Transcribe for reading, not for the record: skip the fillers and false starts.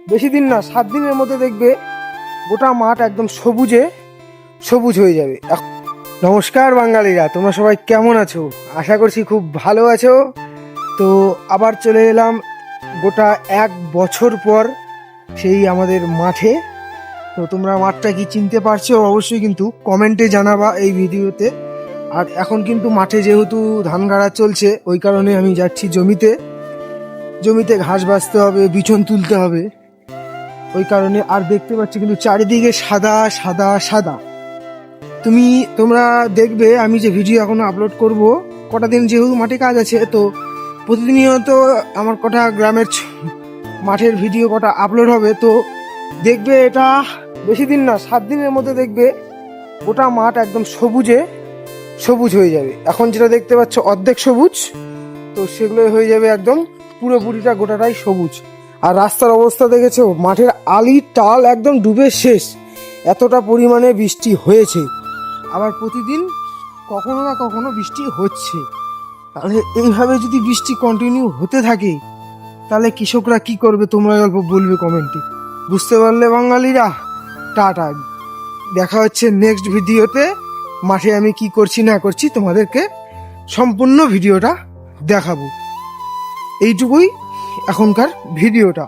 বেশি দিন না, 7 দিনের মধ্যে দেখবে গোটা মাঠ একদম সবুজে সবুজ হয়ে যাবে। নমস্কার বাঙালিরা, তোমরা সবাই কেমন আছো? আশা করছি খুব ভালো আছো। তো আবার চলে এলাম গোটা 1 বছর পর সেই আমাদের মাঠে। তো তোমরা মাঠটা কি চিনতে পারছো? অবশ্যই কিন্তু কমেন্টে জানাবা এই ভিডিওতে। আর এখন কিন্তু মাঠে যেহেতু ধান গাড়া চলছে, ওই কারণে আমি যাচ্ছি জমিতে ঘাস বাছতে হবে, বিছন তুলতে হবে, ওই কারণে। আর দেখতে পাচ্ছি কিন্তু চারিদিকে সাদা সাদা সাদা। তোমরা দেখবে আমি যে ভিডিও এখনো আপলোড করব, কটা দিন যেহেতু মাঠে কাজ আছে, তো প্রতিনিয়ত আমার কটা গ্রামের মাঠের ভিডিও কটা আপলোড হবে। তো দেখবে এটা বেশি দিন না, 7 দিনের মধ্যে দেখবে গোটা মাঠ একদম সবুজ হয়ে যাবে। এখন যেটা দেখতে পাচ্ছ অর্ধেক সবুজ, তো সেগুলো হয়ে যাবে একদম পুরোপুরিটা গোটাটাই সবুজ। আর রাস্তার অবস্থা দেখেছো? মাঠের আলি টাল একদম ডুবে শেষ, এতটা পরিমাণে বৃষ্টি হয়েছে। আবার প্রতিদিন কখনো না কখনো বৃষ্টি হচ্ছে। তাহলে এইভাবে যদি বৃষ্টি কন্টিনিউ হতে থাকে, তাহলে কৃষকরা কি করবে? তোমরা অল্প বলবে কমেন্টে। বুঝতে পারলে বাঙালিরা? টাটা, দেখা হচ্ছে নেক্সট ভিডিওতে। মাঠে আমি কি করছি না করছি তোমাদেরকে সম্পূর্ণ ভিডিওটা দেখাবো। এইটুকুই এখনকার ভিডিওটা।